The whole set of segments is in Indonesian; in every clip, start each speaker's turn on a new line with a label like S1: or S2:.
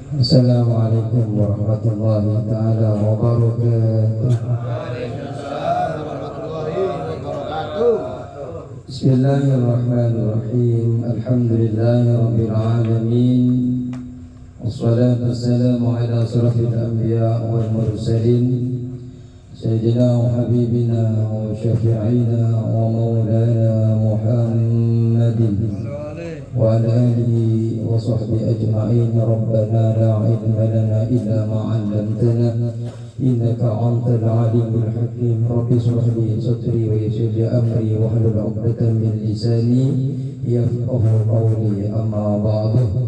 S1: Assalamualaikum warahmatullahi taala wabarakatuh.
S2: Waalaikumsalam warahmatullahi wabarakatuh.
S1: Bismillahirrahmanirrahim. Alhamdulillahirabbil alamin. Wassalatu wassalamu ala asyrafil anbiya wal mursalin sayyidina wa habibina wa syafi'ina wa maulana Muhammadin wa ala alihi wa sahbihi ajma'in. Rabbana la ilma lana illa ma 'allamtana innaka antal alimul hakim. Rabbi shrah li sadri wa yassir li amri wahlul 'uqdatam min lisani yafqahu qawli. Amma ba'du.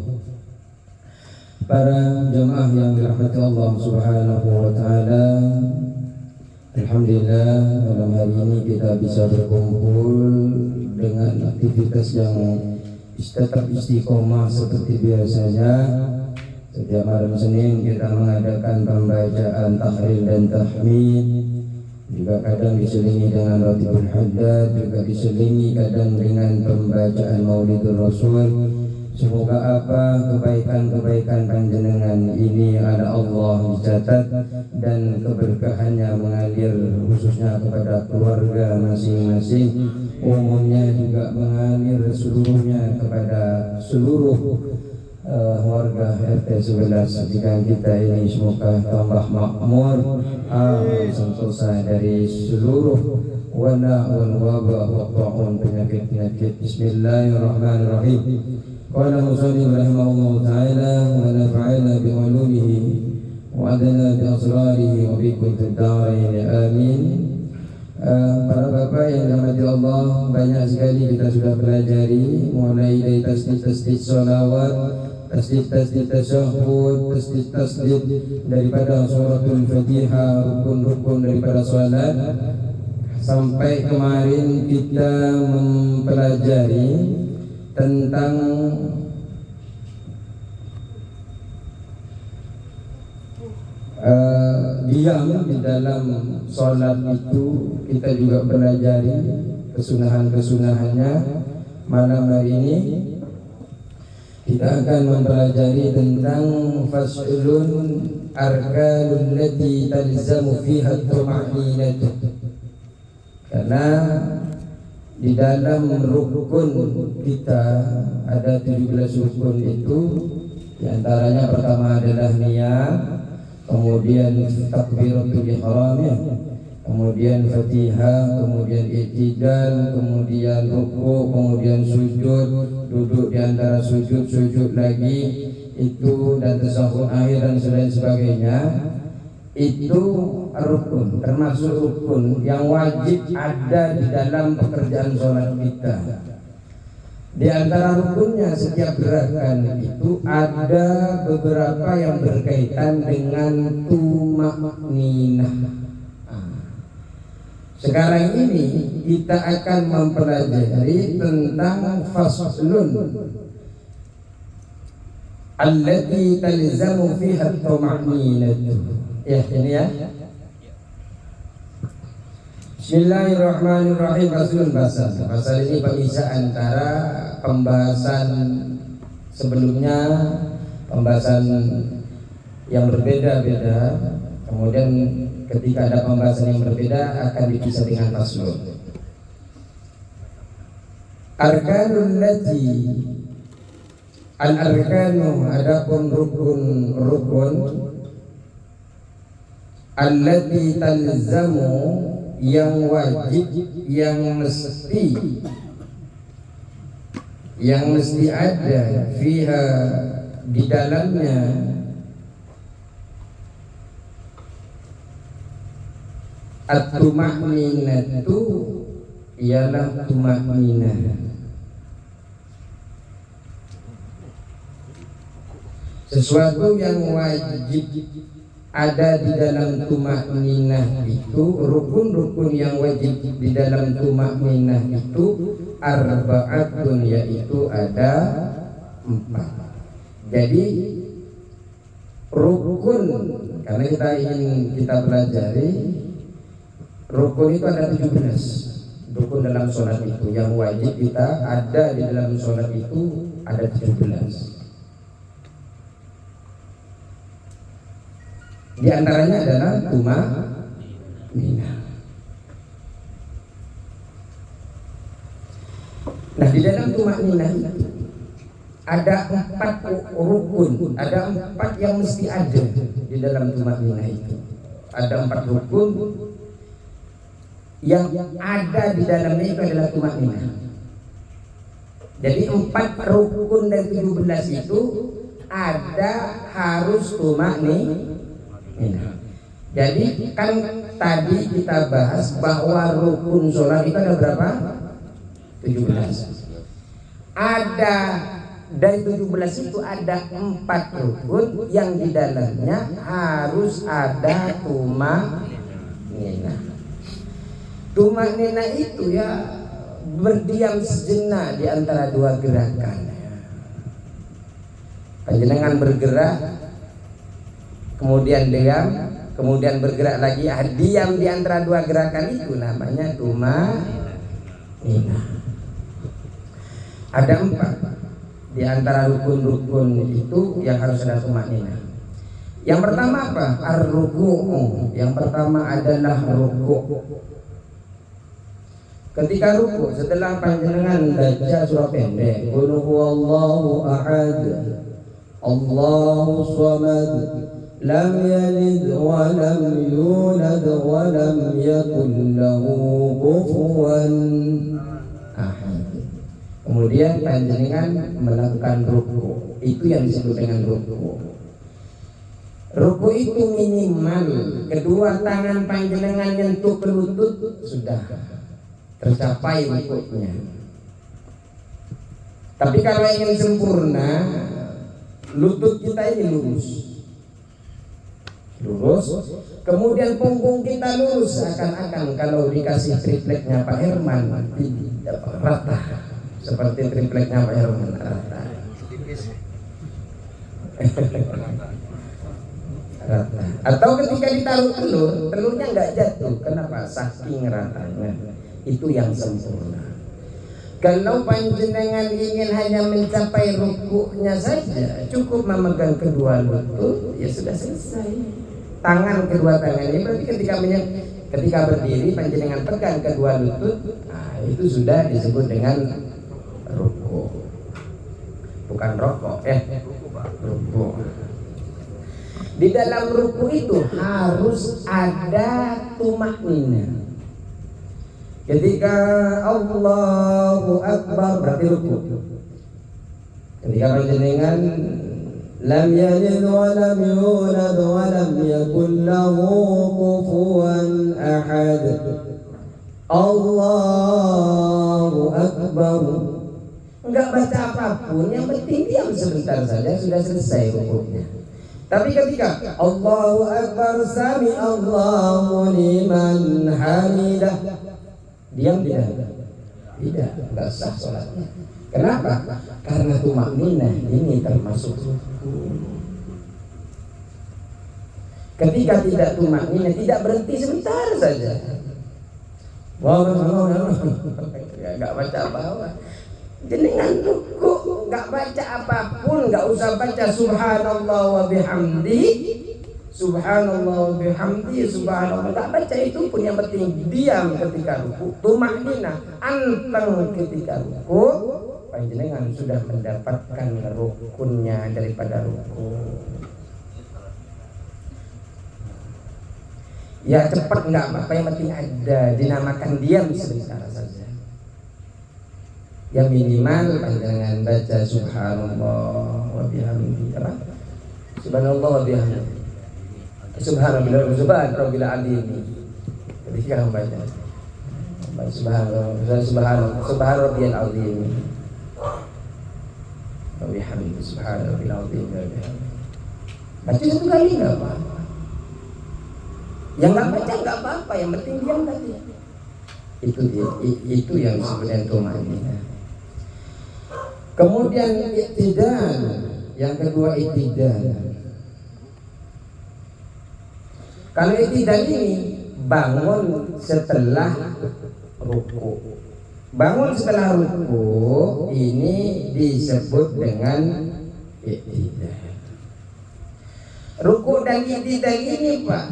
S1: Para jemaah yang dirahmati Allah Subhanahu wa taala, alhamdulillah malam hari ini kita bisa berkumpul dengan aktivitas yang tetap istiqomah seperti biasanya. Setiap malam Senin kita mengadakan pembacaan tahlil dan tahmid, juga kadang diselingi dengan ratibul haddad, juga diselingi kadang dengan pembacaan Maulidur Rasul. Semoga apa kebaikan-kebaikan panjenengan ini ada Allah dicatat dan keberkahannya mengalir khususnya kepada keluarga masing-masing, umumnya juga mengalir seluruhnya kepada seluruh warga RT 11 jika kita ini semoga tambah makmur, aman, sentosa dari seluruh wala wal wabah wa ta'un, penyakit-penyakit. Bismillahirrahmanirrahim. Qala musannif rahimahullahu ta'ala wa nafa'ana bi ulumihi wa adana bi asrarihi wa bikum fid darain, amin. Para bapak yang dirahmati Allah, banyak sekali kita sudah pelajari mulai dari tasdid sholawat, tasdid tasyahud, tasdid daripada suratul Fatihah, rukun-rukun daripada salat, sampai kemarin kita mempelajari tentang diam di dalam sholat itu. Kita juga pelajari kesunahan-kesunahannya. Malam hari ini kita akan mempelajari tentang faslun arkanul lati talzamu fiha at-tuma'ninah, karena di dalam rukun kita ada 17 rukun itu. Di antaranya pertama adalah niat, kemudian takbiratul ihram, kemudian Fatihah, kemudian i'tidal, kemudian ruku', kemudian sujud, duduk di antara sujud lagi itu, dan tasyahud akhir dan selain sebagainya. Itu rukun, termasuk rukun yang wajib ada di dalam pekerjaan sholat kita. Di antara rukunnya setiap gerakan itu ada beberapa yang berkaitan dengan tuma'ninah. Sekarang ini kita akan mempelajari tentang faslun allati talzamu fiha tuma'ninah. Ya, ini ya. Bismillahirrahmanirrahim. Faslun, pasal ini pemisah antara pembahasan sebelumnya, pembahasan yang berbeda-beda, kemudian ketika ada pembahasan yang berbeda akan dipisah dengan faslun. Arkanul lati, al-arkanu, adapun rukun allati talzamu, yang wajib, yang mesti ada fiha, di dalamnya, at-tuma'ninatu, ialah tuma'ninah. Sesuatu yang wajib ada di dalam tuma'ninah itu, rukun-rukun yang wajib di dalam tuma'ninah itu arba'atun, yaitu ada 4. Jadi rukun, karena kita pelajari rukun itu ada 17 rukun dalam sholat itu, yang wajib kita ada di dalam sholat itu ada 17. Di antaranya adalah tumaninah. Nah, di dalam tumaninah itu ada 4 rukun, ada 4 yang mesti ada di dalam tumaninah itu. Ada 4 rukun yang ada di dalamnya itu adalah tumaninah. Jadi 4 rukun dari 17 itu ada harus tumaninah. Jadi kan tadi kita bahas bahwa rukun sholat itu ada berapa? 17. Ada dari 17 itu ada 4 rukun yang di dalamnya harus ada tumaninah. Tumaninah itu ya berdiam sejenak di antara 2 gerakan. Panjenengan bergerak, kemudian diam, kemudian bergerak lagi. Diam di antara 2 gerakan itu namanya tumaninah. Ada 4 di antara rukun-rukun itu yang harus ada tumaninah. Yang pertama apa? Ar-ruku'. Yang pertama adalah ruku'. Ketika ruku, setelah panjenengan baca surah pendek, Qul huwallahu ahad, Allahu samad, lam yalid wa lam yulad wa lam yakul lahu kufuwan ahad. Kemudian panjenengan melakukan ruku. Itu yang disebut dengan ruku. Ruku itu minimal kedua tangan panjenengan nyentuh ke lutut sudah tercapai rukuknya. Tapi kalau ingin sempurna, lutut kita ini lurus, kemudian punggung kita lurus, akan kalau dikasih tripleknya Pak Herman rata, seperti tripleknya Pak Herman rata. Rata. Atau ketika ditaruh telurnya nggak jatuh. Kenapa? Saking ratanya. Itu yang sempurna. Kalau panjenengan ingin hanya mencapai rukuknya saja, cukup memegang kedua lutut, ya sudah selesai. Kedua tangan ini berarti ketika berdiri panjenengan pegang kedua lutut, nah itu sudah disebut dengan rukuk. Bukan rokok, rukuk. Di dalam rukuk itu harus ada tumaninah. Ketika Allahu Akbar berarti rukuk. Ketika panjenengan lam yalid wa lam yulad wa lam yakul lahu kufuwan ahad, Allahu Akbar, enggak baca apapun, yang penting diam sebentar saja sudah selesai rukuknya. Tapi ketika Allahu Akbar, sami Allahu liman hamidah, diam tidak, enggak sah sholatnya. Kenapa? Karena tumaninah ini termasuk rukun. Ketika tidak tumaninah, tidak berhenti sebentar saja. Enggak baca apa-apa. Jenengan rukuk enggak baca apapun, enggak usah baca subhanallah wa bihamdi, subhanallah wa bihamdi, subhanallah, enggak baca itu pun, yang penting diam ketika rukuk, tumaninah, anteng ketika rukuk, panjenengan sudah mendapatkan rukunnya daripada rukuk. Ya cepat enggak apa-apa, yang penting ada, dinamakan diam sebentar saja. Ya minimal panjangan baca subhanallah wa bihamdi, apa? Subhanallah wa bihamdi, subhanallah subhanallah azim. Ketika membaca subhanallah rabbiyal azim wa bihamdi, subhanallah azim wa bihamdi. Baca 1 kali enggak apa-apa. Yang enggak baca enggak apa-apa, yang penting diam tadi. Itu yang sebenarnya tumaninah. Kemudian iktidal, yang kedua iktidal. Kalau iktidal ini bangun setelah ruku. Bangun setelah ruku ini disebut dengan iktidal. Rukuk dan i'tidal ini Pak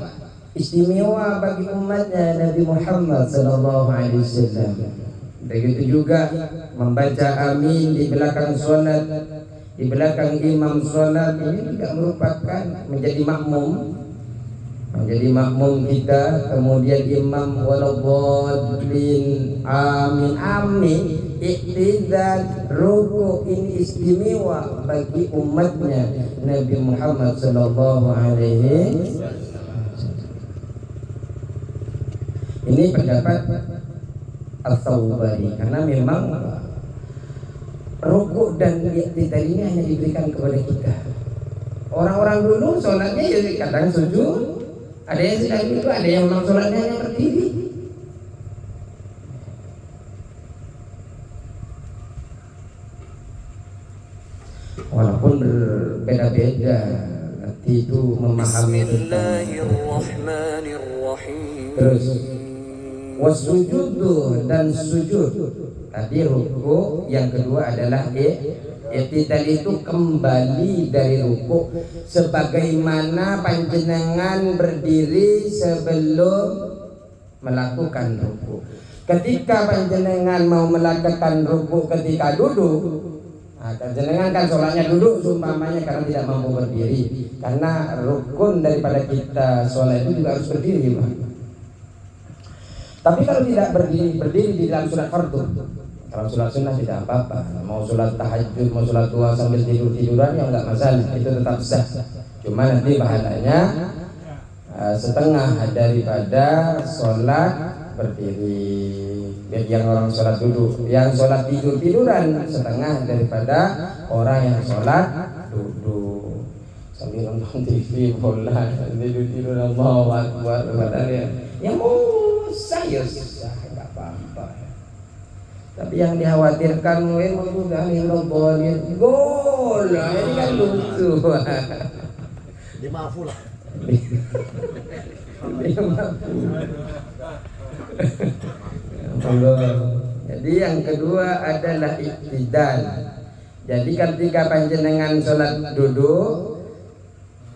S1: istimewa bagi umatnya Nabi Muhammad sallallahu alaihi wasallam. Begitu juga membaca amin di belakang sholat, di belakang imam sholat, ini juga merupakan menjadi makmum kita. Kemudian imam waladhdallin amin amin. I'tidal ruku ini istimewa bagi umatnya Nabi Muhammad sallallahu alaihi wasallam. Ini pendapat Al-Thawbani, karena memang rukuk dan i'tidal ini hanya diberikan kepada kita. Orang-orang dulu sholatnya ya kadang sujud, ada yang sedang itu, ada yang memang sholatnya hanya berdiri. Walaupun berbeda-beda nanti itu memahami tentang terus wasujudu dan sujud. Tadi ruku, yang kedua adalah i'tidal itu kembali dari ruku sebagaimana panjenengan berdiri sebelum melakukan ruku. Ketika panjenengan mau melakukan ruku ketika duduk, panjenengan kan sholatnya duduk seumpamanya karena tidak mampu berdiri. Karena rukun daripada kita sholat itu juga harus berdiri Pak. Tapi kalau tidak berdiri di dalam sholat fardu, kalau sholat sunnah tidak apa-apa. Mau sholat tahajud, mau sholat duha sambil tidur-tiduran ya enggak masalah, itu tetap sah. Cuma nanti pahalanya setengah daripada sholat berdiri. Yang orang sholat duduk, yang sholat tidur-tiduran setengah daripada orang yang sholat duduk sambil nonton TV bola tidur-tidur. Allahu Akbar. Ya saya nggak apa-apa. Tapi yang dikhawatirkan udah boleh gol, ini kan lucu.
S2: Dimaafu lah.
S1: Jadi yang kedua adalah i'tidal. Jadi ketika panjenengan sholat duduk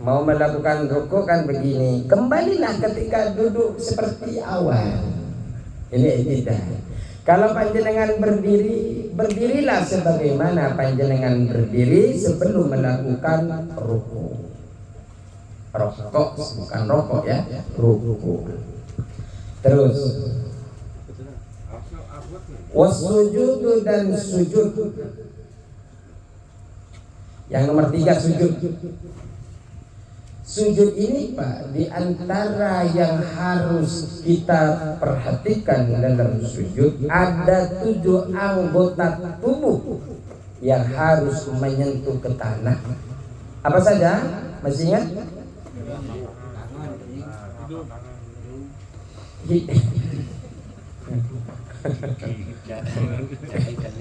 S1: mau melakukan ruku kan begini, kembalilah ketika duduk seperti awal. Ini i'tidal. Kalau panjenengan berdiri, berdirilah sebagaimana panjenengan berdiri sebelum melakukan ruku. Rokok bukan rokok ya, ruku. Terus wasujudu dan sujud. Yang nomor 3 sujud. Sujud ini Pak, di antara yang harus kita perhatikan dalam sujud, ada 7 anggota tubuh yang harus menyentuh ke tanah. Apa saja? Masih ingat?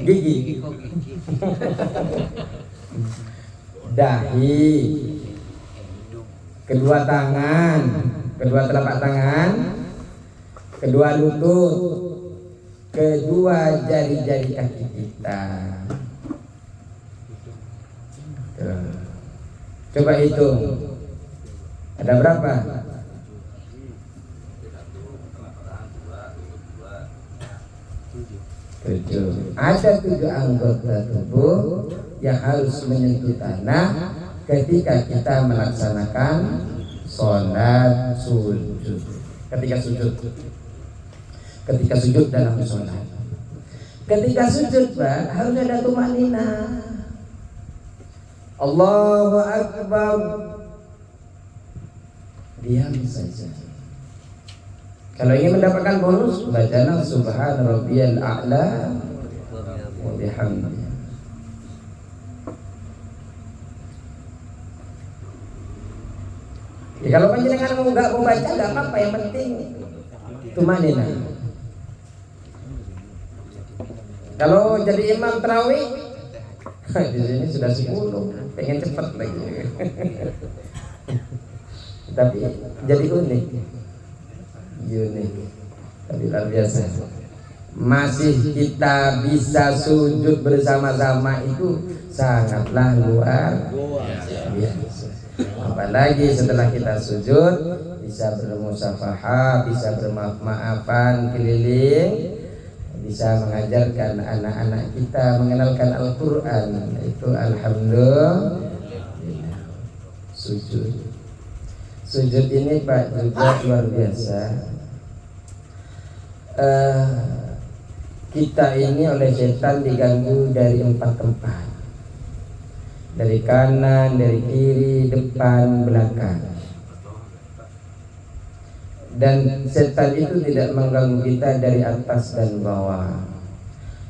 S1: Gigi, dahi, kedua tangan, kedua telapak tangan, kedua lutut, kedua jari-jari kaki kita. Coba hitung, ada berapa? 7. Ada 7 anggota tubuh yang harus menyentuh tanah ketika kita melaksanakan sholat sujud. Ketika sujud dalam sholat. Ketika sujud Pak, harus ada tumanina. Allahu Akbar. Diam saja. Kalau ingin mendapatkan bonus, bacalah Subhana Rabbiyal A'la wa bihamdihi. Ya, kalau panjenengan nggak mau baca nggak apa-apa, yang penting tumanina. Kalau jadi imam tarawih, di sini sudah 10, pengen cepat lagi. Tapi jadi unik, tapi luar biasa. Masih kita bisa sujud bersama-sama itu sangatlah luar biasa. Apalagi setelah kita sujud bisa bermusafahah, bisa bermaaf-maafan keliling, bisa mengajarkan anak-anak kita mengenalkan Al-Quran. Itu alhamdulillah. Sujud ini Pak juga luar biasa. Kita ini oleh setan diganggu dari 4 tempat, dari kanan, dari kiri, depan, belakang. Dan setan itu tidak mengganggu kita dari atas dan bawah.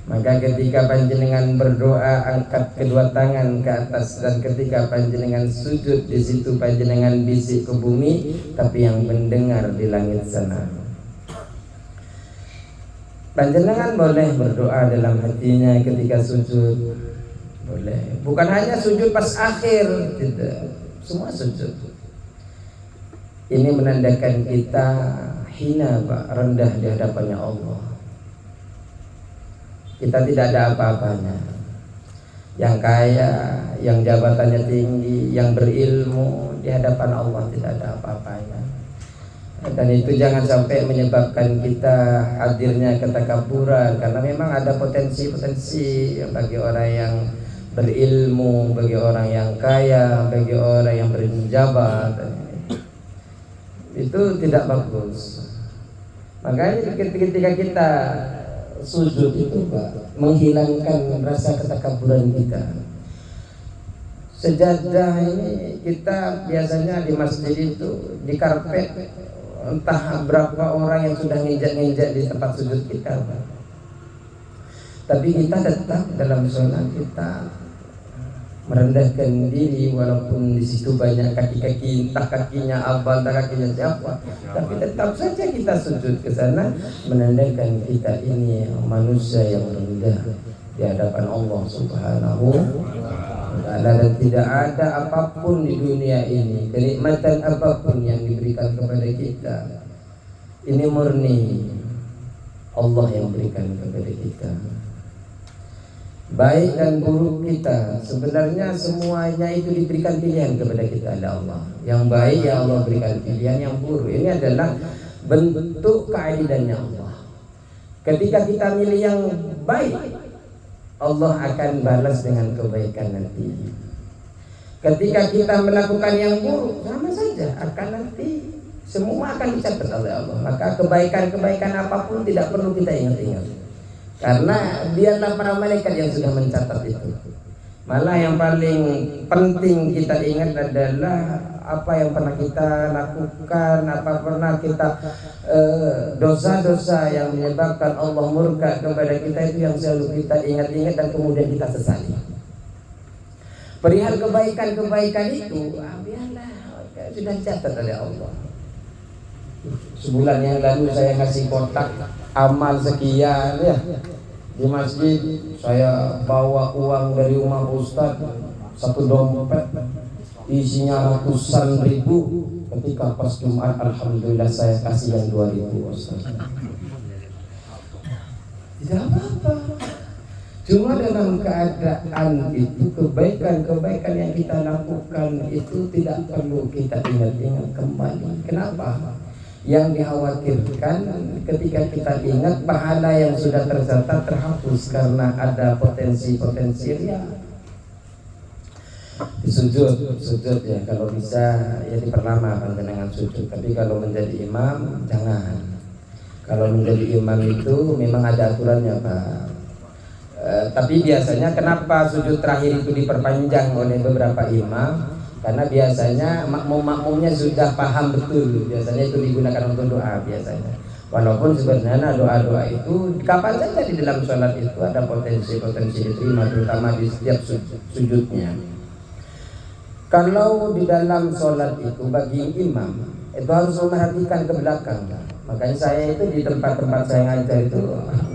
S1: Maka ketika panjenengan berdoa, angkat kedua tangan ke atas, dan ketika panjenengan sujud, di situ panjenengan bisik ke bumi, tapi yang mendengar di langit sana. Panjenengan boleh berdoa dalam hatinya ketika sujud, boleh. Bukan hanya sujud pas akhir, tidak. Semua sujud. Ini menandakan kita hina, Pak, rendah di hadapannya Allah. Kita tidak ada apa-apanya. Yang kaya, yang jabatannya tinggi, yang berilmu, di hadapan Allah tidak ada apa-apanya. Dan itu jangan sampai menyebabkan kita hadirnya ketakaburan, karena memang ada potensi-potensi bagi orang yang berilmu, bagi orang yang kaya, bagi orang yang berjabat. Itu tidak bagus. Makanya ketika kita sujud itu Pak, menghilangkan rasa ketakaburan kita. Sejadah ini kita biasanya di masjid itu, di karpet, entah berapa orang yang sudah nginjak-nginjak di tempat sujud kita Pak. Tapi kita tetap dalam sholat kita merendahkan diri, walaupun di situ banyak kaki-kaki, entah kakinya abang, entah kakinya siapa, tapi tetap saja kita sujud ke sana, menandakan kita ini manusia yang rendah di hadapan Allah Subhanahu wa Ta'ala. Dan tidak ada apapun di dunia ini, kenikmatan apapun yang diberikan kepada kita, ini murni Allah yang berikan kepada kita. Baik dan buruk kita, sebenarnya semuanya itu diberikan pilihan kepada kita oleh Allah. Yang baik ya Allah berikan pilihan, yang buruk ini adalah bentuk keadilannya Allah. Ketika kita milih yang baik, Allah akan balas dengan kebaikan nanti. Ketika kita melakukan yang buruk, sama saja akan nanti semua akan dicatat oleh Allah. Maka kebaikan-kebaikan apapun tidak perlu kita ingat-ingat, karena biarlah para malaikat yang sudah mencatat itu. Malah yang paling penting kita ingat adalah apa yang pernah kita lakukan, apa pernah kita dosa-dosa yang menyebabkan Allah murka kepada kita, itu yang selalu kita ingat-ingat dan kemudian kita sesali. Perihal kebaikan-kebaikan itu, biarlah sudah dicatat oleh Allah. Sebulan yang lalu saya kasih kotak amal sekian ya di masjid, saya bawa uang dari rumah Ustaz, 1 dompet isinya ratusan ribu. Ketika pas Jumat, alhamdulillah saya kasih yang 2.000 Ustaz. Tidak apa-apa, cuma dalam keadaan itu kebaikan-kebaikan yang kita lakukan itu tidak perlu kita ingat-ingat kembali. Kenapa? Yang dikhawatirkan ketika kita ingat, pahala yang sudah tercatat terhapus karena ada potensi-potensi riya. Sujud ya, kalau bisa ya diperlama panjenengan sujud. Tapi kalau menjadi imam jangan. Kalau menjadi imam itu memang ada aturannya Pak. Tapi biasanya kenapa sujud terakhir itu diperpanjang oleh beberapa imam? Karena biasanya makmum-makmumnya sudah paham betul. Biasanya itu digunakan untuk doa biasanya. Walaupun sebenarnya doa-doa itu kapan saja di dalam sholat itu ada potensi-potensi diterima, terutama di setiap sujudnya. Kalau di dalam sholat itu bagi imam itu harus memperhatikan ke belakang. Makanya saya itu di tempat-tempat saya ngajar itu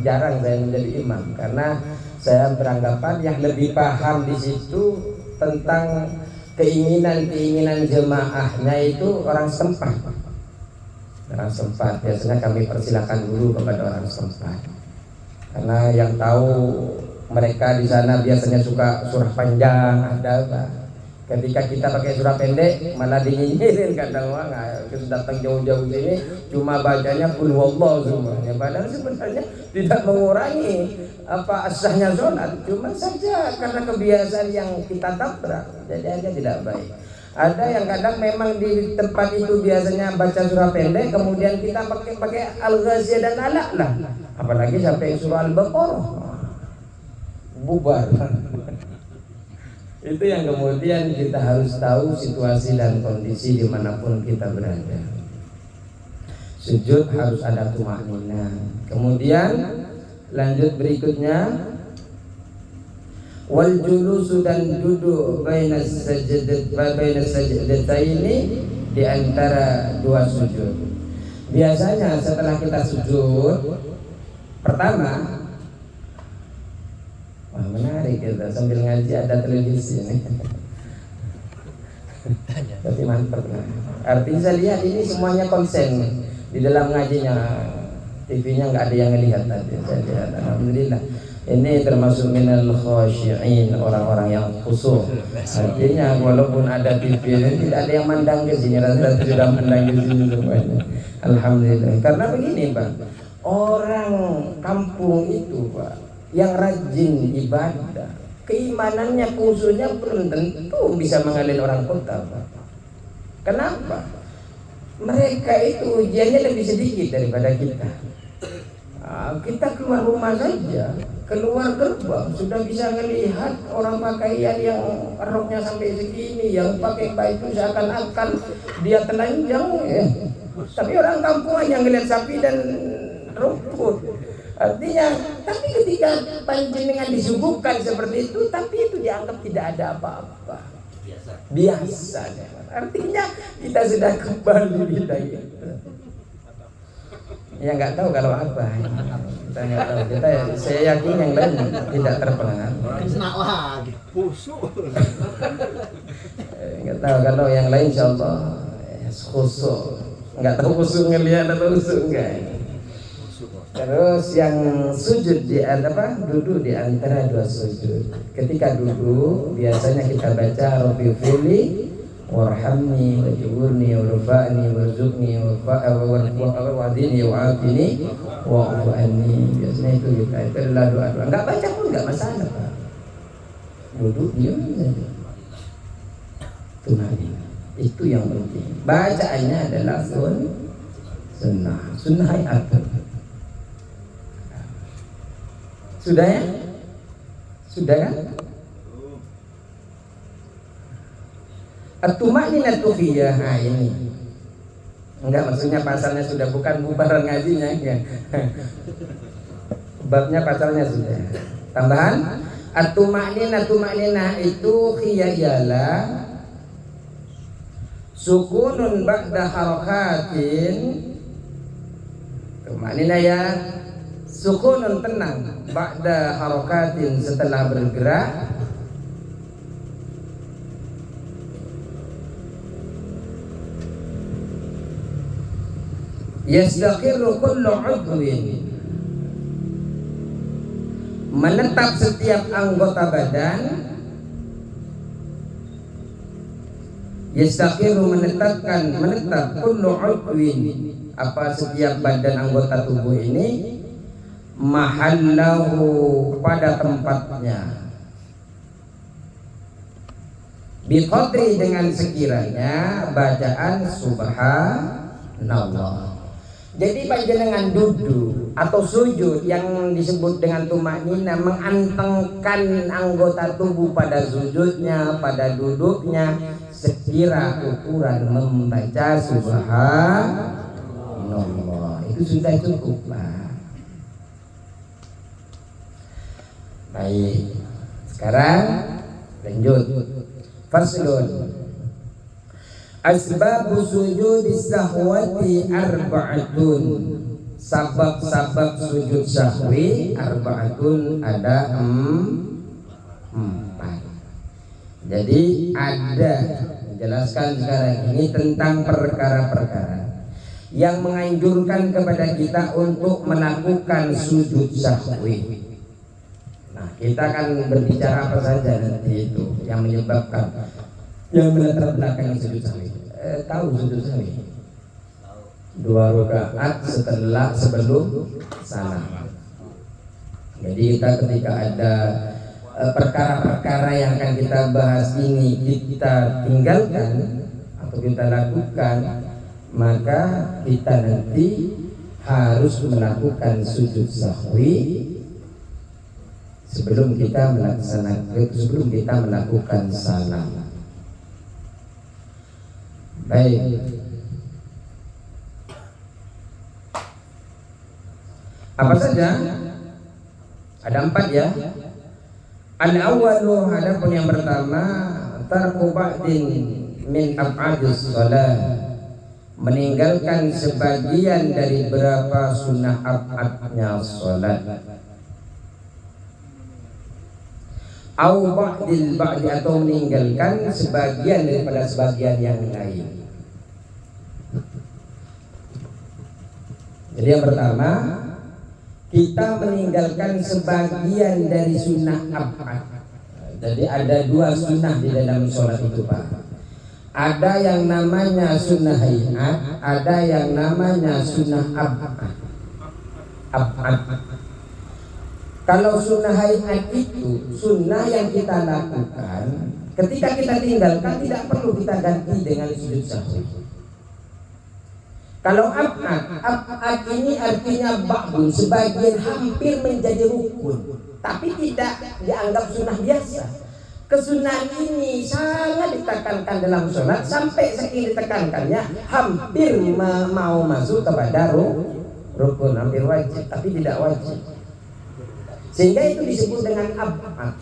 S1: jarang saya menjadi imam, karena saya beranggapan yang lebih paham di situ tentang keinginan jemaahnya itu orang setempat. Orang setempat biasanya kami persilakan dulu kepada orang setempat, karena yang tahu mereka di sana biasanya suka surah panjang ada Pak. Ketika kita pakai surah pendek malah dinyinyirin kadang orang datang jauh-jauh sini cuma bacanya qul huwallahu semuanya, padahal sebenarnya tidak mengurangi apa asahnya sholat, cuma saja karena kebiasaan yang kita tabrak jadi aja tidak baik. Ada yang kadang memang di tempat itu biasanya baca surah pendek, kemudian kita pakai Al-Ghaziyah dan Alaq lah, apalagi sampai surah Al-Baqarah, bubar. Itu yang kemudian kita harus tahu situasi dan kondisi dimanapun kita berada. Sujud harus ada tumaknina. Kemudian lanjut berikutnya, wal julusu dan duduk baina sajdataini di antara dua sujud. Biasanya setelah kita sujud pertama, wah menarik kita sambil ngaji ada televisi nih. Tapi mantap. Artinya saya lihat ini semuanya konsen di dalam ngajinya. TV-nya nggak ada yang ngelihat tadi. Saya lihat, alhamdulillah. Ini termasuk minal khasyi'in, orang-orang yang khusyuk. Artinya walaupun ada TV ini tidak ada yang mandang ke sini, rata-rata sudah mandang ke sini semuanya. Alhamdulillah. Karena begini, Pak. Orang kampung itu, Pak, yang rajin ibadah, keimanannya, khususnya belum tentu bisa mengalahkan orang kota, Pak. Kenapa? Mereka itu ujiannya lebih sedikit daripada kita. Kita keluar rumah saja, keluar gerbang sudah bisa melihat orang pakaian yang roknya sampai segini, yang pakai baju seakan-akan dia telanjang. Tapi orang kampung hanya ngelihat sapi dan rumput. Artinya, tapi ketika panjenengan disuguhkan seperti itu, tapi itu dianggap tidak ada apa-apa. Biasa. Artinya kita sudah kembali kita itu. Ya nggak tahu kalau apa. Kita nggak tahu. Saya yakin yang lain tidak terpengaruh.
S2: Kena lagi, busuk.
S1: Nggak tahu kalau yang lain insyaallah khusyuk. Nggak tahu khusyuk ngelihat atau khusyuk enggak. Terus yang sujud duduk di antara dua sujud. Ketika duduk biasanya kita baca Rabbighfirli warhamni wajburni warfa'ni warzuqni wa'adini wa'afini wa'fu anni. Biasanya itu kita itu adalah doa-doa. Enggak baca pun enggak masalah, Pak. Duduk diam saja. Tunahin. Itu yang penting. Bacaannya adalah sunnah. Sunnah apa? Sudah ya? Sudah kan? At-tumaninatu fiyah, ini. Enggak, maksudnya pasalnya sudah, bukan bubaran ngajinya ya. Babnya pasalnya sudah. Tambahan at-tumaninah itu khiyalah sukunun ba'da harakatin. Tumaninah ya, sukunun tenang ba'da harakatin setelah bergerak, yastaqirru kullu 'udwin, menetap setiap anggota badan, yastaqirru menetap kullu 'udwin, apa setiap badan anggota tubuh ini, mahallahu pada tempatnya, biqadri dengan sekiranya bacaan subhanallah. Jadi panjenengan duduk atau sujud yang disebut dengan tumaknina, mengantengkan anggota tubuh pada sujudnya, pada duduknya, sekira ukuran membaca subhanallah. Itu sudah cukup, Pak. Baik, sekarang lanjut. Faslun. Asbabu sujud sahwati arba'atun. Sabab-sabab sujud sahwi arba'atun, ada 4. Jadi ada, jelaskan sekarang ini tentang perkara-perkara yang menganjurkan kepada kita untuk melakukan sujud sahwi. Nah, kita akan berbicara apa saja nanti itu yang menyebabkan yang melatar belakang sujud sahwi. Tahu sujud sahwi? 2 rakaat sebelum salam. Jadi kita ketika ada perkara-perkara yang akan kita bahas ini kita tinggalkan atau kita lakukan, maka kita nanti harus melakukan sujud sahwi sebelum kita melakukan salam. Baik. Apa saja? Ada 4 ya. Al-awwalu, adapun yang pertama, tarku ba'din min af'adus shalah, meninggalkan sebagian dari beberapa sunnah af'adnya salat. Au ba'dil ba'di, atau meninggalkan sebagian daripada sebagian yang lain. Jadi yang pertama, kita meninggalkan sebagian dari sunnah af'ad. Jadi ada 2 sunnah di dalam sholat itu, Pak. Ada yang namanya sunnah hayat, ada yang namanya sunnah af'ad. Kalau sunnah hayat itu sunnah yang kita lakukan, ketika kita tinggalkan tidak perlu kita ganti dengan sujud sahwi. Kalau af'ad ini artinya ba'dun, sebagian hampir menjadi rukun, tapi tidak dianggap sunnah biasa. Kesunahan ini sangat ditekankan dalam sholat, sampai saking ditekankannya hampir mau masuk kepada rukun, hampir wajib, tapi tidak wajib. Sehingga itu disebut dengan af'ad,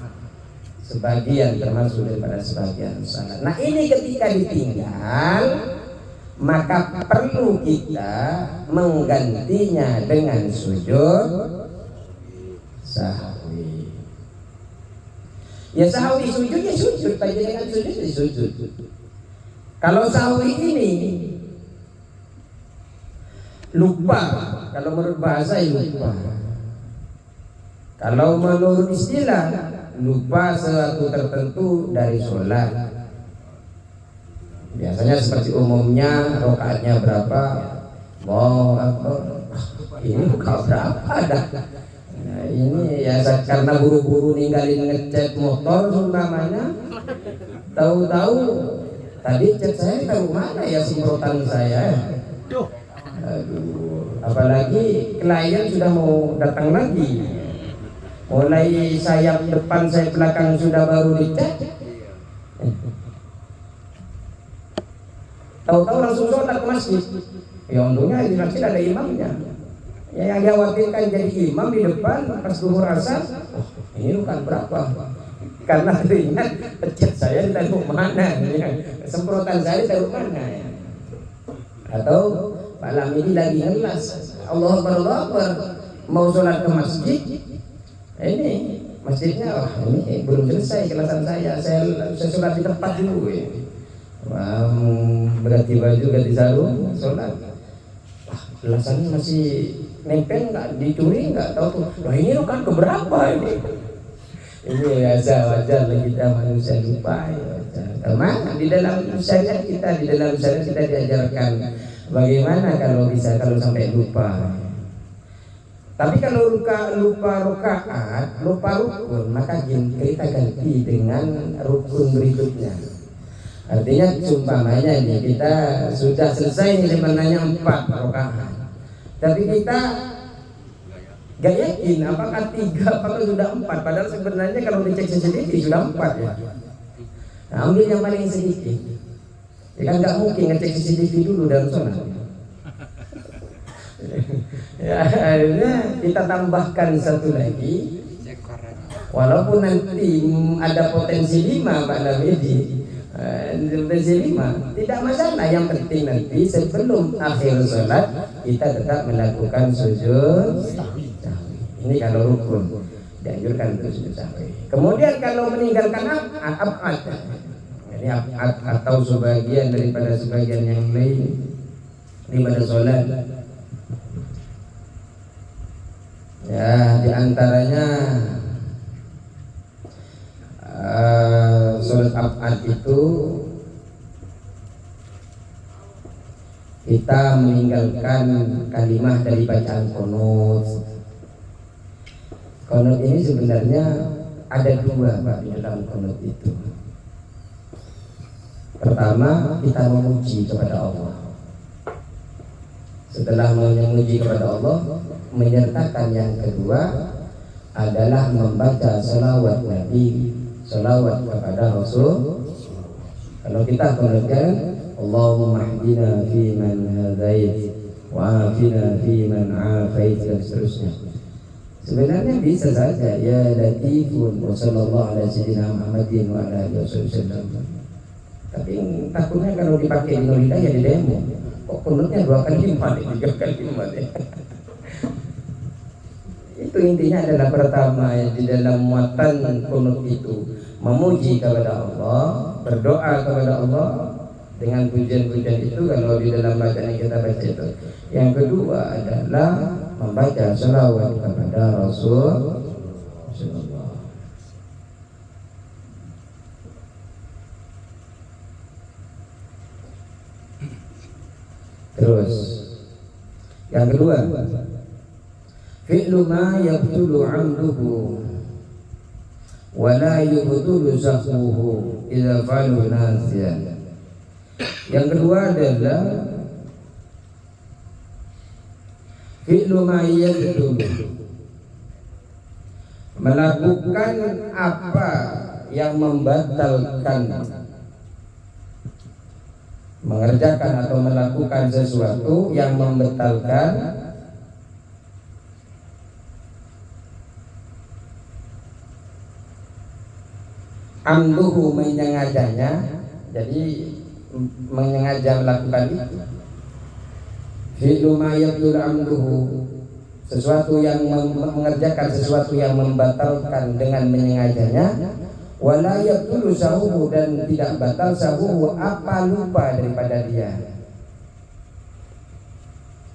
S1: sebagian termasuk daripada sebagian salat. Nah ini ketika ditinggal, maka perlu kita menggantinya dengan sujud sahwi. Ya sahwi sujud ya sujud, bagi dengan sujud ya sujud. Kalau sahwi ini lupa, kalau menurut bahasa ya lupa. Kalau menurut istilah lupa sesuatu tertentu dari sholat. Biasanya seperti umumnya rakaatnya berapa, mau ini bukan berapa dah. Nah, ini ya karena buru-buru ninggalin ngecat motor umpamanya, tahu-tahu tadi cat saya tahu mana ya semprotan saya. Aduh, apalagi klien sudah mau datang lagi, mulai sayap depan sayap belakang sudah baru dicat. Tahu-tahu langsung sholat ke masjid. Ya untungnya di masjid ada imamnya. Ya, yang dikhawatirkan jadi imam di depan pas zuhur asar, ini bukan berapa. Karena teringat pecat saya ditaruh mana, ya. Semprotan saya ditaruh mana. Ya. Atau malam ini lagi ngelas, Allah Akbar, mau sholat ke masjid. Ini masjidnya, ini belum selesai kelasan saya sholat di tempat dulu. Ya. Berarti baju ganti sarung sholat, belasannya masih nempel nggak, dicuri nggak tahu tuh. Wah ini kan keberapa ini? Ini biasa wajar kita manusia lupa. Karena di dalam syariat kita, diajarkan bagaimana kalau sampai lupa. Tapi kalau lupa rakaat, lupa rukun, maka kita ganti dengan rukun berikutnya. Artinya umpamanya ini kita sudah selesai nih sebenarnya 4 rakaat, tapi kita gak yakin apakah 3 apakah sudah 4, padahal sebenarnya kalau dicek sedikit sudah 4 ya. Nah, ambil yang paling sedikit. Ya kan gak mungkin ngecek CCTV dulu dalam sholat. Ya, akhirnya kita tambahkan satu lagi, walaupun nanti ada potensi 5 Pak Nabidi, potensi 5 tidak masalah, yang penting nanti sebelum akhir sholat kita tetap melakukan sujud sahwi. Ini kalau rukun dianjurkan untuk sujud sahwi. Kemudian kalau meninggalkan af'ad, ini af'ad atau sebagian daripada sebagian yang lain daripada sholat, ya diantaranya sholat af'ad itu kita meninggalkan kalimah dari bacaan kunut. Kunut ini sebenarnya ada dua Pak di dalam kunut itu. Pertama, kita memuji kepada Allah. Setelah memuji kepada Allah, menyertakan yang kedua adalah membaca salawat Nabi, salawat kepada Rasul. Kalau kita kunutkan Allahumma hdina fi man hadait wa afina fi man afait dan seterusnya. Sebenarnya bisa saja ya latifun wa sallallahu ala sayyidina Muhammadin wa ala alihi wasallam. Tapi takutnya kalau dipakai di Nurida ya di demo. Kok kunutnya 2 kali 4, 3 kali 4 ya. Itu intinya adalah pertama ya, di dalam muatan kunut itu memuji kepada Allah, berdoa kepada Allah dengan pujian-pujian itu kalau di dalam bacaan yang kita baca itu. Yang kedua adalah membaca salawat kepada Rasul. Terus yang kedua, fi'lu ma yabtulu 'amduhu wa la yubtulu sahwuhu idza fa'alu nasiyan. Yang kedua adalah fi'lu ma yabtulu, melakukan apa yang membatalkan, mengerjakan atau melakukan sesuatu yang membatalkan amduhu, menyengajanya. Jadi menyengaja melakukan itu. Fi'lu ma yabtul amduhu, sesuatu yang mengerjakan sesuatu yang membatalkan dengan menyengajanya. Wala yabtulu sahuhu, dan tidak batal sahuhu apa lupa daripada dia.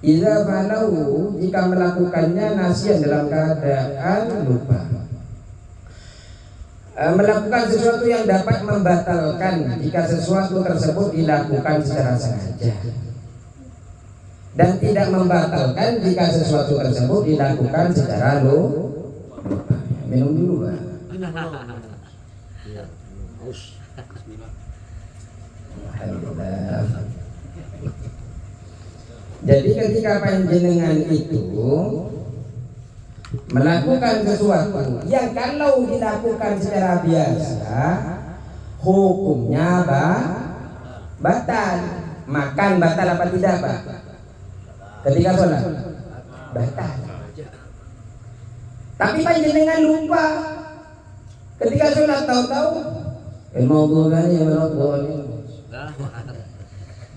S1: Idza falahu, jika melakukannya nasian dalam keadaan lupa. Melakukan sesuatu yang dapat membatalkan jika sesuatu tersebut dilakukan secara sengaja, dan tidak membatalkan jika sesuatu tersebut dilakukan secara lupa. Minum dulu Pak. Jadi ketika panjenengan itu melakukan sesuatu yang kalau dilakukan secara biasa hukumnya batal. Makan batal apa tidak Pak? Ketika sholat batal. Tapi panjenengan lupa ketika sholat, tahu-tahu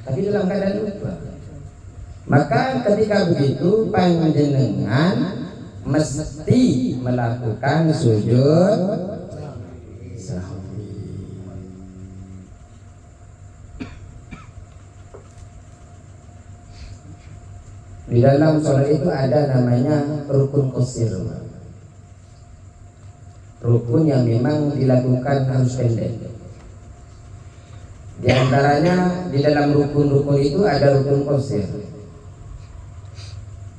S1: tapi dalam keadaan lupa. Maka ketika begitu panjenengan mesti melakukan sujud sahwi. Di dalam sholat itu ada namanya rukun qasir, rukun yang memang dilakukan harus pendek. Di antaranya di dalam rukun-rukun itu ada rukun qasir,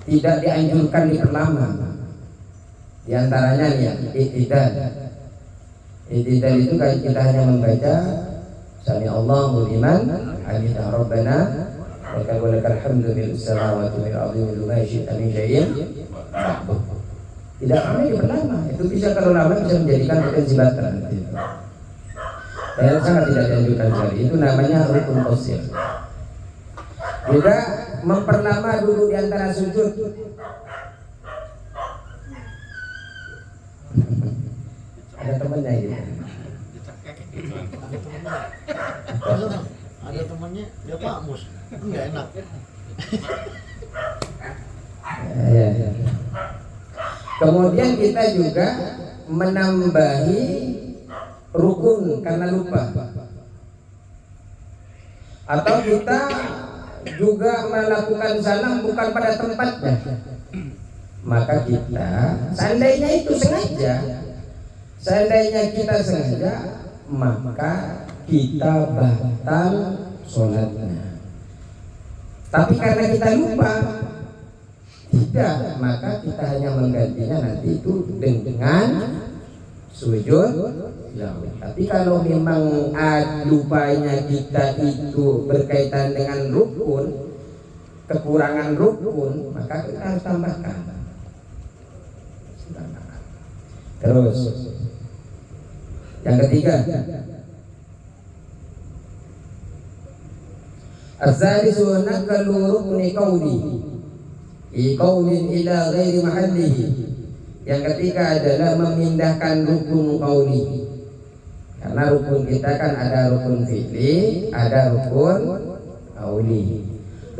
S1: tidak dianjurkan diperlama. Di antaranya ya i'tidal. I'tidal itu kan kita hanya membaca sami Allahu liman hamidah rabbana wa lakal hamdu bil samawati wal ardi wa ma syi'ta min syai'in. Tidak ramai diperlama. Itu bisa, kalau lama bisa menjadikan potensi batal. Dan sangat tidak dianjurkan sekali. Itu namanya rukun qasir. Juga memperlama dulu di antara sujud. Ada temannya gitu.
S2: Ada temannya, dia Pak Mus. Enggak enak.
S1: Ya. Kemudian kita juga menambahi rukun karena lupa. Atau kita juga melakukan salam bukan pada tempatnya. Maka kita, seandainya itu sengaja, maka kita batal sholatnya. Tapi karena kita lupa, tidak, maka kita hanya menggantinya nanti itu dengan sujud. Tapi kalau memang lupanya kita itu berkaitan dengan rukun, kekurangan rukun, maka kita harus tambahkan. Terus yang ketiga, az-zalisu naqalu rukni qawli qawlin ila ghairi mahallihi. Yang ketiga adalah memindahkan rukun qawli. Karena rukun kita kan ada rukun fi'li, ada rukun qawli.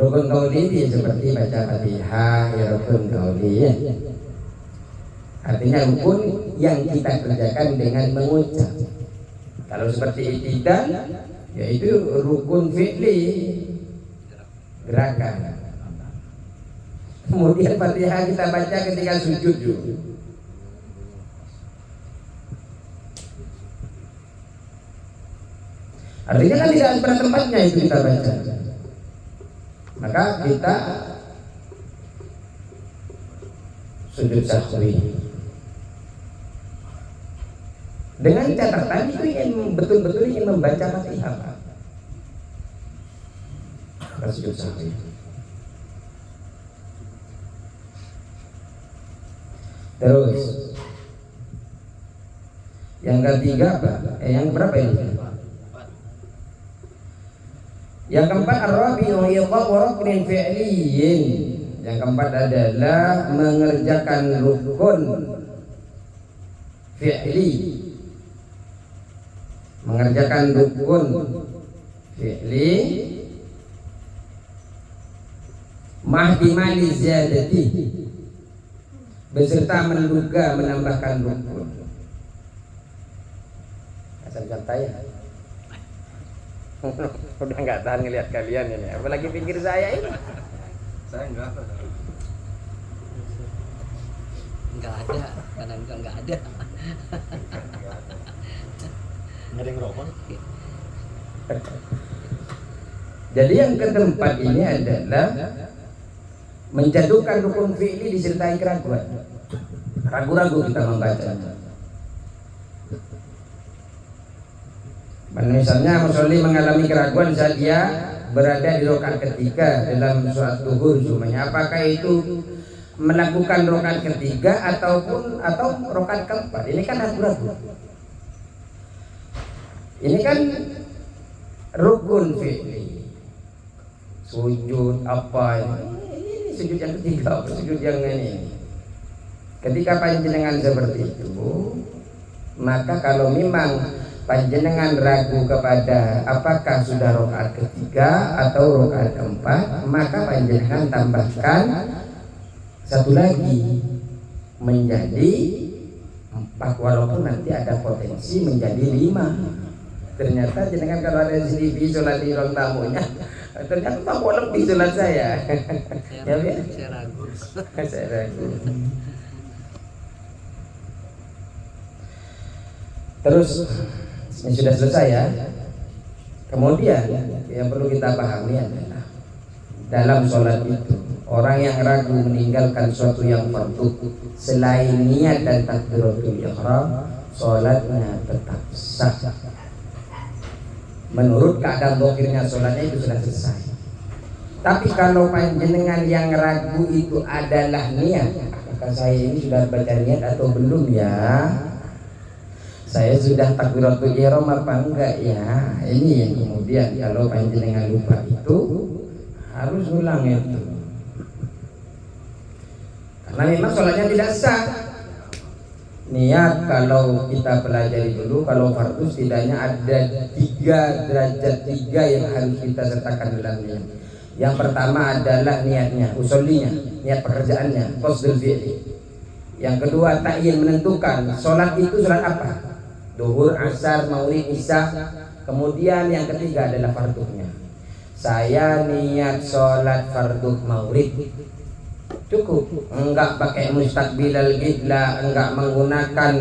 S1: Rukun qawli itu seperti baca Fatihah, ya rukun qawli ya. Artinya rukun yang kita kerjakan dengan mengucap. Kalau seperti i'tidal, yaitu rukun fi'li, gerakan. Kemudian Fatihah kita baca ketika sujud juga. Artinya kan tidak pada tempatnya itu kita baca. Maka kita sujud sahwi. Dengan catatan itu ingin betul-betul ingin membaca Fatihah. Sujud sahwi. Terus yang ketiga apa? Yang berapa ini? Yang keempat ar-rabi'u yaqa'u ruknin fi'liyin. Yang keempat adalah mengerjakan rukun fi'li. Mengerjakan rukun fi'li mahdimali ziyadati, beserta menduga menambahkan rukun. Asal contoh ya. Udah nggak tahan ngelihat kalian ini, apalagi pinggir saya ini.
S2: Saya enggak
S3: ada, kadang nggak ada.
S2: Nggak ada yang ngerokok.
S1: Jadi yang keempat ini adalah menjatuhkan rukun fi'li disertai keraguan. Ragu-ragu kita membacanya. Misalnya musolli mengalami keraguan saat dia berada di rakaat ketiga dalam sholat zuhur semuanya, apakah itu melakukan rakaat ketiga atau rakaat keempat? Ini kan ragu-ragu. Ini kan rukun fi'li, sujud apa ini sujud yang ketiga, sujud yang ini. Ketika panjenengan seperti itu, maka kalau memang panjenengan ragu kepada apakah sudah rakaat ketiga atau rakaat keempat, maka panjenengan tambahkan satu lagi menjadi 4, walaupun nanti ada potensi menjadi 5. Ternyata jenengan kalau ada CCTV sholat di ruang tamunya, ternyata tak boleh di sholat saya. Ya,
S3: Saya ragu.
S1: Saya ragu. Terus ini sudah selesai ya. Kemudian yang perlu kita pahami adalah dalam sholat itu orang yang ragu meninggalkan suatu yang fardu selain niat dan takbiratul ihram, sholatnya tetap sah. Menurut keadaan zahirnya sholatnya itu sudah selesai. Tapi kalau panjenengan yang ragu itu adalah niat, apakah saya ini sudah baca niat atau belum ya? Saya sudah takbiratul ihram apa enggak ya? Ini yang kemudian kalau panjenengan lupa itu harus ulang itu. Karena memang sholatnya tidak sah. Niat kalau kita pelajari dulu, kalau fardu setidaknya ada 3 derajat 3 yang harus kita sertakan dalam niat. Yang pertama adalah niatnya, usulinya, niat pekerjaannya, qasdul fi'li. Yang kedua ta'yin, menentukan sholat itu sholat apa, duhur, asar, maghrib, isya. Kemudian yang ketiga adalah fardunya. Saya niat sholat fardu maghrib, cukup, enggak pakai mustaqbilal qiblah, enggak menggunakan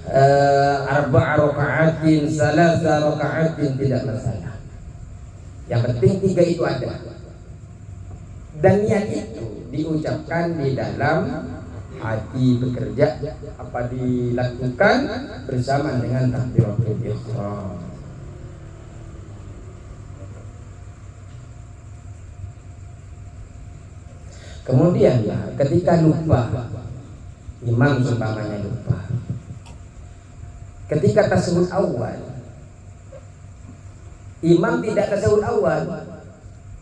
S1: 4 rakaatin, 3 rakaatin, tidak masalah. Yang penting 3 itu ada. Dan niat itu diucapkan di dalam hati, bekerja apa dilakukan bersama dengan takbiratul ihram. Kemudian ya, ketika lupa, imam seumpamanya lupa, ketika tasyahud awal, imam tidak tasyahud awal.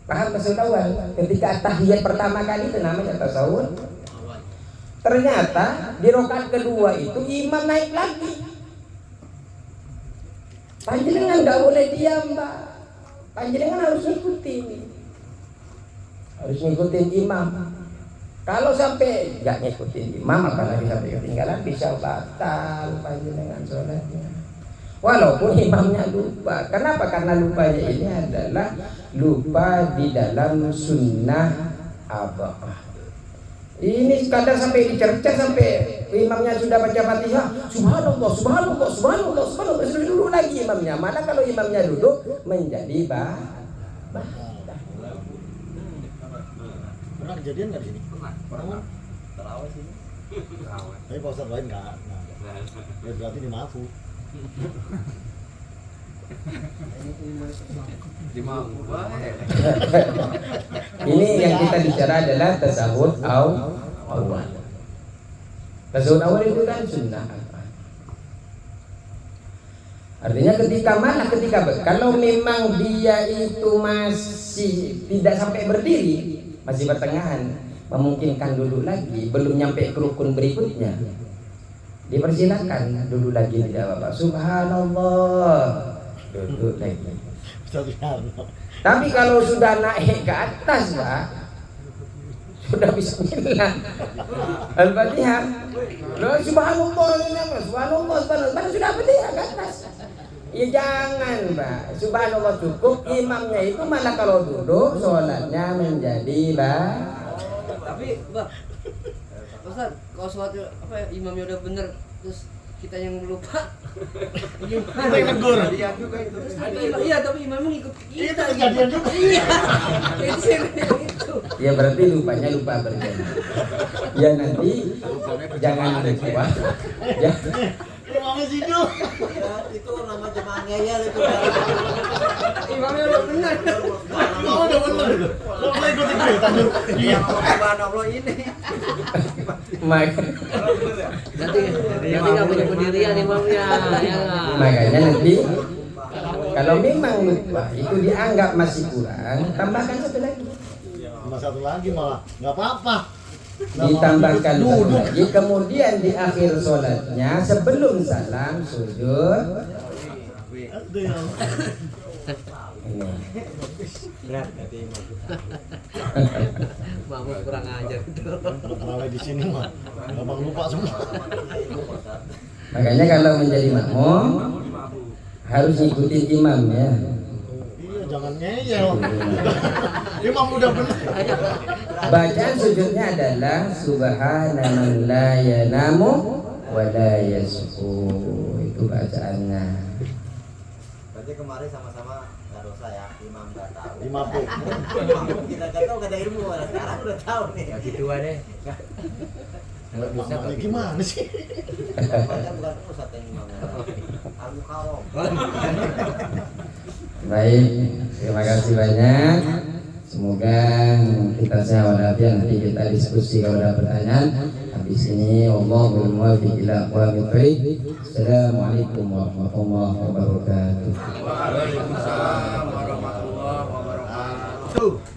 S1: Paham tasyahud awal? Ketika tahiyat pertama kali itu namanya tasyahud. Ternyata di rakaat kedua itu imam naik lagi. Panjenengan nggak boleh diam, Mbak. Panjenengan harus ngikutin. Harus ngikutin imam. Kalau sampai nggak ngikutin imam, apalagi sampai ketinggalan, bisa batal panjenengan sholatnya. Walaupun imamnya lupa. Kenapa? Karena lupanya ini adalah lupa di dalam sunnah abah. Ini kadang sampai dicerca sampai imamnya sudah baca Fatihah, subhanallah, subhanallah, subhanallah, subhanallah, sudah duduk lagi imamnya. Mana kalau imamnya duduk menjadi
S2: Pernah kejadian nggak di sini? Pernah. Terawih sini. Tapi Pak Ustadz lain nggak. Ya berarti dimafu.
S1: Ini yang kita bicara adalah tasyahud awal. Tasyahud awal itu kan sunnah. Artinya ketika kalau memang dia itu masih tidak sampai berdiri, masih pertengahan, memungkinkan duduk lagi, belum nyampe ke rukun berikutnya, dipersilakan duduk lagi, tidak apa-apa. Subhanallah, duduk lagi. Tapi kalau sudah naik ke atas, Pak, sudah bismillah, Al-Fatihah, subhanallah, subhanallah, sudah Fatihah ke atas. Ya jangan, Pak. Subhanallah cukup. Imamnya itu malah kalau duduk sholatnya menjadi
S3: Tapi, Bang, Ustaz, kalau sholat imamnya udah bener, terus kita yang lupa,
S2: Kita yang negur.
S3: iya, tapi imamnya ngikut
S2: Itu
S3: kita.
S2: kejadian juga.
S3: Iya, itu.
S1: ya berarti lupanya lupa berjamaah. Ya nanti jangan lupa. Ya.
S2: Imamnya situ.
S4: Itu nama jemaah ngeyel itu.
S3: Imamnya udah bener.
S2: Oh, udah bener. Lo mulai ikut-ikutan. Iya.
S4: Subhanallah ini.
S3: Nanti nggak punya pendirian imamnya, ya.
S1: Makanya nanti kalau memang lupa itu dianggap masih kurang, tambahkan satu lagi.
S2: Sama satu lagi malah nggak apa-apa.
S1: Ditambahkan satu lagi, kemudian di akhir sholatnya sebelum salam sujud. Ini.
S4: Berat berarti imam.
S3: Mama kurang ajar itu.
S2: Terawih di sini mah gampang lupa semua.
S1: Makanya kalau menjadi makmum harus ngikutin imam ya.
S2: Iya, jangan ngeyel. Imam udah bener.
S1: Bacaan sujudnya adalah subhanaman la yanamu wa la yasku. Itu bacaannya.
S4: Berarti kemarin sama-sama nggak dosa ya, imam nggak tahu.
S2: Imam bu.
S4: Kita nggak tahu, nggak ada ilmu. Sekarang udah tahu nih.
S3: Ya gitu deh.
S2: Nggak bisa. Gimana sih?
S4: Baca bukan Ustadz yang imamnya. Al-Mukarram.
S1: Baik, terima kasih banyak. Semoga kita sehat walafiat. Nanti kita diskusi kalau ada pertanyaan. Habis ini Allahul muwaffiq ila aqwamit thoriq. Assalamualaikum warahmatullahi wabarakatuh.
S2: Waalaikumsalam warahmatullahi wabarakatuh.